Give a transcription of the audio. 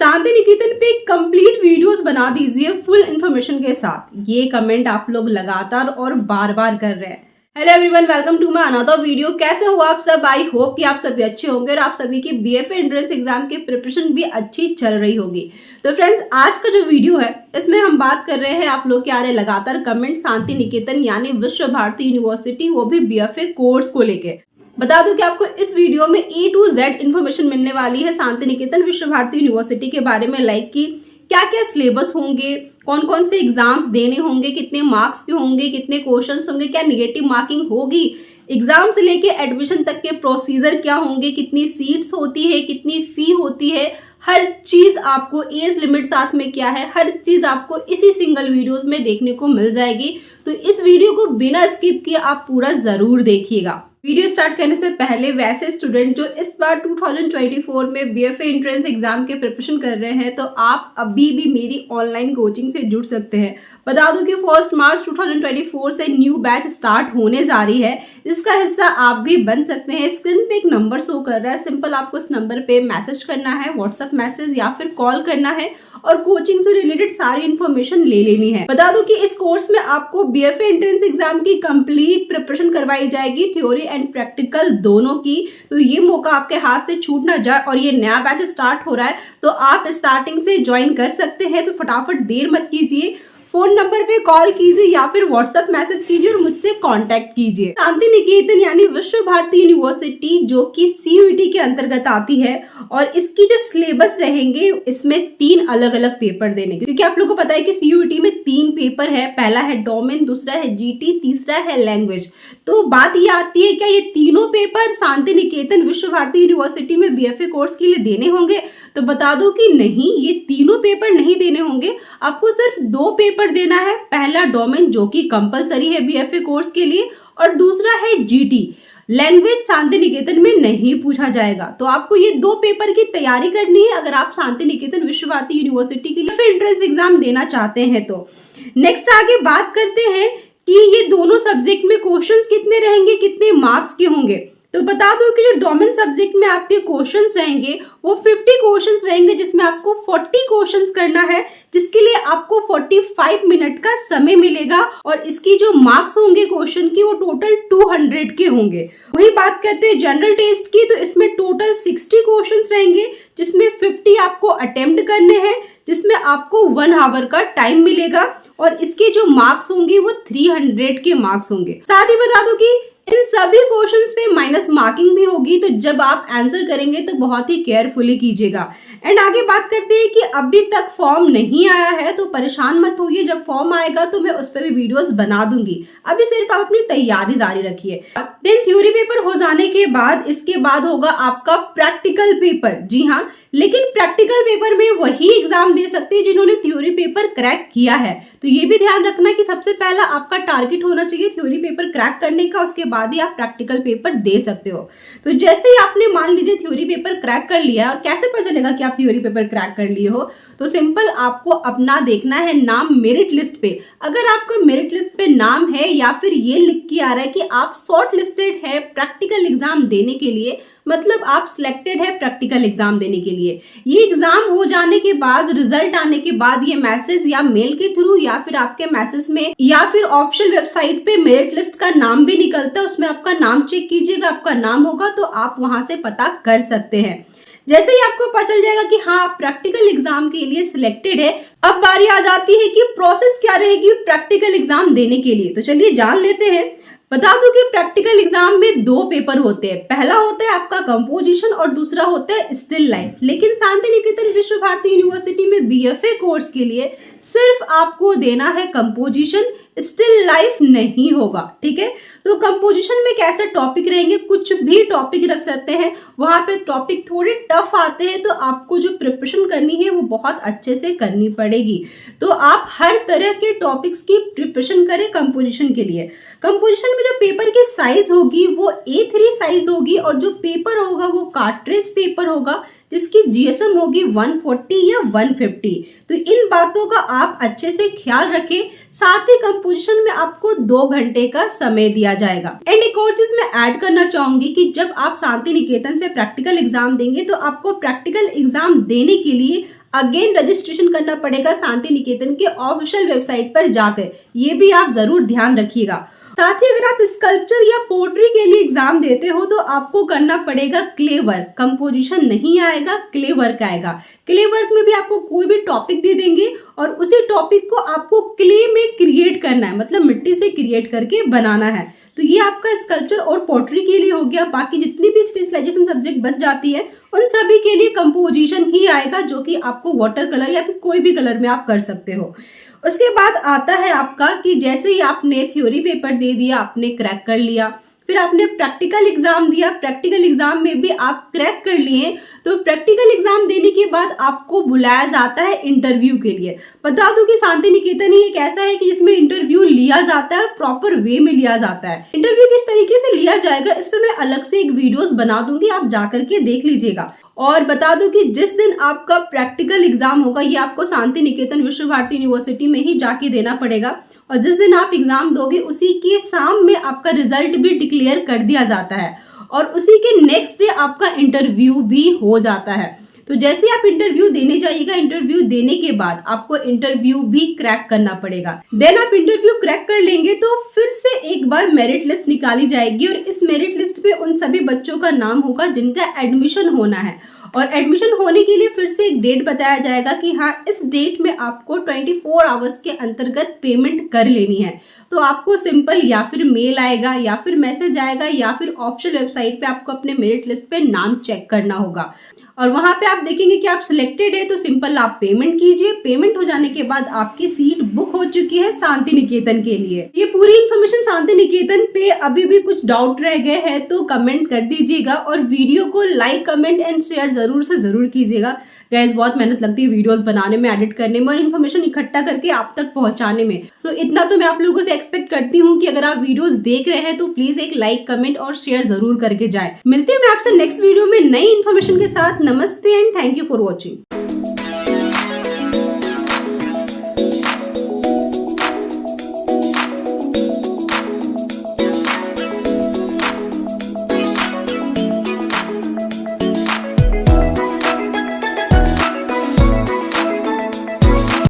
शांति निकेतन पे complete videos बना दीजिए फुल इन्फॉर्मेशन के साथ। ये कमेंट आप लोग लगातार और बार बार कर रहे हैं। Hello everyone, welcome to my another video. कैसे हो आप सब? आई होप कि आप सभी अच्छे होंगे और आप सभी की बीएफए एंट्रेंस एग्जाम की प्रिपरेशन भी अच्छी चल रही होगी। तो फ्रेंड्स, आज का जो वीडियो है इसमें हम बात कर रहे हैं आप लोग के आ रहे लगातार कमेंट शांति निकेतन यानी विश्व भारती यूनिवर्सिटी, वो भी बीएफए कोर्स को लेके। बता दूं कि आपको इस वीडियो में A to Z इन्फॉर्मेशन मिलने वाली है शांति निकेतन विश्व भारती यूनिवर्सिटी के बारे में, लाइक की क्या क्या सिलेबस होंगे, कौन कौन से एग्जाम्स देने होंगे, कितने मार्क्स के होंगे, कितने क्वेश्चंस होंगे, क्या निगेटिव मार्किंग होगी, एग्जाम से लेके एडमिशन तक के प्रोसीजर क्या होंगे, कितनी सीट्स होती है, कितनी फी होती है, हर चीज आपको, एज लिमिट साथ में क्या है, हर चीज आपको इसी सिंगल वीडियोस में देखने को मिल जाएगी। तो इस वीडियो को बिना स्किप किए आप पूरा जरूर देखिएगा। वीडियो स्टार्ट करने से पहले वैसे स्टूडेंट जो इस बार 2024 में बीएफए एंट्रेंस एग्जाम के प्रिपरेशन कर रहे हैं, तो आप अभी भी मेरी ऑनलाइन कोचिंग से जुड़ सकते हैं। बता दूं कि 1 मार्च 2024 से न्यू बैच स्टार्ट होने जा रही है, जिसका हिस्सा आप भी बन सकते हैं। स्क्रीन पे एक नंबर शो कर रहा है, सिंपल आपको इस नंबर पे मैसेज करना है, व्हाट्सएप मैसेज या फिर कॉल करना है और कोचिंग से रिलेटेड सारी इन्फॉर्मेशन ले लेनी है। बता दूं कि इस कोर्स में आपको बीएफए एंट्रेंस एग्जाम की कंप्लीट प्रिपरेशन करवाई जाएगी, थ्योरी एंड प्रैक्टिकल दोनों की। तो ये मौका आपके हाथ से छूट ना जाए और ये नया बैच स्टार्ट हो रहा है, तो आप स्टार्टिंग से ज्वाइन कर सकते हैं। तो फटाफट देर मत कीजिए, फोन नंबर पे कॉल कीजिए या फिर व्हाट्सएप मैसेज कीजिए और मुझसे कांटेक्ट कीजिए। शांति निकेतन यानी विश्व भारती यूनिवर्सिटी जो कि सीयूईटी के अंतर्गत आती है, और इसकी जो सिलेबस रहेंगे इसमें 3 अलग अलग पेपर देने के, क्योंकि आप लोगों को पता है कि सीयूईटी में 3 पेपर है। पहला है डोमेन, दूसरा है जीटी, तीसरा है लैंग्वेज। तो बात ये आती है, क्या ये तीनों पेपर शांति निकेतन विश्व भारती यूनिवर्सिटी में बीएफए कोर्स के लिए देने होंगे? तो बता दो कि नहीं, ये तीनों पेपर नहीं देने होंगे। आपको सिर्फ 2 पेपर देना है। पहला डोमेन जो कि कंपलसरी है बीएफए कोर्स के लिए, और दूसरा है जीटी। लैंग्वेज शांति निकेतन में नहीं पूछा जाएगा। तो आपको ये 2 पेपर की तैयारी करनी है अगर आप शांति निकेतन विश्व भारती यूनिवर्सिटी के लिए एंट्रेंस एग्जाम देना चाहते हैं। तो नेक्स्ट आगे बात करते हैं कि ये दोनों सब्जेक्ट में क्वेश्चंस कितने रहेंगे, कितने मार्क्स के होंगे। तो बता दो कि जो डोमेन सब्जेक्ट में आपके क्वेश्चंस रहेंगे वो 50 क्वेश्चंस रहेंगे, जिसमें आपको 40 क्वेश्चंस करना है, जिसके लिए आपको 45 मिनट का समय मिलेगा। और इसकी जो मार्क्स होंगे क्वेश्चन की वो टोटल 200 के होंगे। वही बात करते हैं जनरल टेस्ट की, तो इसमें टोटल 60 क्वेश्चंस रहेंगे, जिसमें 50 आपको अटेम्प्ट करने हैं, जिसमें आपको 1 आवर का टाइम मिलेगा। और इसके जो मार्क्स होंगे वो 300 के मार्क्स होंगे। साथ ही बता दो कि इन सभी क्वेश्चंस पे माइनस मार्किंग भी होगी, तो जब आप आंसर करेंगे तो बहुत ही केयरफुली कीजिएगा। एंड आगे बात करते हैं कि अभी तक फॉर्म नहीं आया है, तो परेशान मत होइए, जब फॉर्म आएगा तो मैं उस पर भी वीडियोस बना दूंगी। अभी सिर्फ आप अपनी तैयारी जारी रखिए। देन थ्योरी पेपर हो जाने के बाद इसके बाद होगा आपका प्रैक्टिकल पेपर। जी हाँ, लेकिन प्रैक्टिकल पेपर में वही एग्जाम दे सकते हैं जिन्होंने थ्योरी पेपर क्रैक किया है। तो ये भी ध्यान रखना कि सबसे पहला आपका टारगेट होना चाहिए थ्योरी पेपर क्रैक करने का, उसके बाद ही आप प्रैक्टिकल पेपर दे सकते हो। तो जैसे ही आपने मान लीजिए थ्योरी पेपर क्रैक कर लिया, और कैसे पता चलेगा कि आप थ्योरी पेपर क्रैक कर लिए हो? तो सिंपल आपको अपना देखना है नाम मेरिट लिस्ट पे। अगर आपका मेरिट लिस्ट पे नाम है या फिर ये लिख के आ रहा है कि आप शॉर्ट लिस्टेड है प्रैक्टिकल एग्जाम देने के लिए, मतलब आप सिलेक्टेड है प्रैक्टिकल एग्जाम देने के लिए। ये एग्जाम हो जाने के बाद, रिजल्ट आने के बाद ये मैसेज या मेल के थ्रू या फिर आपके मैसेज में या फिर ऑफिशियल वेबसाइट पे मेरिट लिस्ट का नाम भी निकलता है, उसमें आपका नाम चेक कीजिएगा। आपका नाम होगा तो आप वहां से पता कर सकते हैं। जैसे ही आपको पता चल जाएगा कि हाँ आप प्रैक्टिकल एग्जाम के लिए सिलेक्टेड है, अब बारी आ जाती है कि प्रोसेस क्या रहेगी प्रैक्टिकल एग्जाम देने के लिए। तो चलिए जान लेते हैं। बता दूं कि प्रैक्टिकल एग्जाम में 2 पेपर होते हैं। पहला होता है आपका कंपोजिशन और दूसरा होता है स्टिल लाइफ। लेकिन शांति निकेतन विश्व भारती यूनिवर्सिटी में बीएफए कोर्स के लिए सिर्फ आपको देना है कंपोजिशन, स्टिल लाइफ नहीं होगा। ठीक है, तो कंपोजिशन में कैसे टॉपिक रहेंगे, कुछ भी टॉपिक रख सकते हैं। वहां पे टॉपिक थोड़े टफ आते हैं, तो आपको जो प्रिपरेशन करनी है वो बहुत अच्छे से करनी पड़ेगी। तो आप हर तरह के टॉपिक्स की प्रिपरेशन करें कंपोजिशन के लिए। कंपोजिशन में जो पेपर की साइज होगी वो A3 साइज होगी, और जो पेपर होगा वो कार्ट्रिज पेपर होगा, जिसकी जीएसएम होगी 140 या 150। तो इन बातों का आप अच्छे से ख्याल रखें। साथ ही कंपोजिशन में आपको 2 घंटे का समय दिया जाएगा। एंड एक और चीज मैं ऐड करना चाहूंगी कि जब आप शांति निकेतन से प्रैक्टिकल एग्जाम देंगे, तो आपको प्रैक्टिकल एग्जाम देने के लिए अगेन रजिस्ट्रेशन करना पड़ेगा शांति निकेतन के ऑफिशियल वेबसाइट पर जाकर, ये भी आप जरूर ध्यान रखिएगा। साथ ही अगर आप स्कल्पचर या पोट्री के लिए एग्जाम देते हो तो आपको करना पड़ेगा क्ले वर्क। कंपोजिशन नहीं आएगा, क्ले वर्क आएगा। क्ले वर्क में भी आपको कोई भी टॉपिक दे देंगे और उसी टॉपिक को आपको क्ले में क्रिएट करना है, मतलब मिट्टी से क्रिएट करके बनाना है। तो ये आपका स्कल्पचर और पोट्री के लिए हो गया। बाकी जितनी भी स्पेशलाइजेशन सब्जेक्ट बच जाती है उन सभी के लिए कंपोजिशन ही आएगा, जो कि आपको वाटर कलर या फिर कोई भी कलर में आप कर सकते हो। उसके बाद आता है आपका कि जैसे ही आपने थ्योरी पेपर दे दिया, आपने क्रैक कर लिया, फिर आपने प्रैक्टिकल एग्जाम दिया, प्रैक्टिकल एग्जाम में भी आप क्रैक कर लिए, तो प्रैक्टिकल एग्जाम देने के बाद आपको बुलाया जाता है इंटरव्यू के लिए। बता दूं कि शांति निकेतन ही एक ऐसा है कि जिसमें इंटरव्यू लिया जाता है, प्रॉपर वे में लिया जाता है। इंटरव्यू किस तरीके से लिया जाएगा इस पर मैं अलग से एक वीडियोस बना दूंगी, आप जाकर के देख लीजिएगा। और बता दूं कि जिस दिन आपका प्रैक्टिकल एग्जाम होगा ये आपको शांति निकेतन विश्व भारती यूनिवर्सिटी में ही जाके देना पड़ेगा, और जिस दिन आप एग्जाम दोगे उसी के शाम में आपका रिजल्ट भी डिक्लेयर कर दिया जाता है और उसी के नेक्स्ट डे आपका इंटरव्यू भी हो जाता है। तो जैसे आप इंटरव्यू देने जाइएगा, इंटरव्यू देने के बाद आपको इंटरव्यू भी क्रैक करना पड़ेगा। देन आप इंटरव्यू क्रैक कर लेंगे तो फिर से एक बार मेरिट लिस्ट निकाली जाएगी और इस मेरिट लिस्ट पे उन सभी बच्चों का नाम होगा जिनका एडमिशन होना है, और एडमिशन होने के लिए फिर से एक डेट बताया जाएगा कि हाँ इस डेट में आपको 24 आवर्स के अंतर्गत पेमेंट कर लेनी है। तो आपको सिंपल या फिर मेल आएगा या फिर मैसेज आएगा या फिर ऑफिशियल वेबसाइट पे आपको अपने मेरिट लिस्ट पे नाम चेक करना होगा, और वहां पे आप देखेंगे कि आप सिलेक्टेड है तो सिंपल आप पेमेंट कीजिए। पेमेंट हो जाने के बाद आपकी सीट बुक हो चुकी है शांति निकेतन के लिए। ये पूरी इन्फॉर्मेशन शांति निकेतन पे अभी भी कुछ डाउट रह गए हैं तो कमेंट कर दीजिएगा और वीडियो को लाइक कमेंट एंड शेयर जरूर से जरूर कीजिएगा। गाइस बहुत मेहनत लगती है वीडियोस बनाने में, एडिट करने में और इन्फॉर्मेशन इकट्ठा करके आप तक पहुंचाने में। तो इतना तो मैं आप लोगों से एक्सपेक्ट करती हूँ कि अगर आप वीडियोस देख रहे हैं तो प्लीज एक लाइक कमेंट और शेयर जरूर करके जाए। मिलती हूँ मैं आपसे नेक्स्ट वीडियो में नई इन्फॉर्मेशन के साथ। नमस्ते and thank you for watching.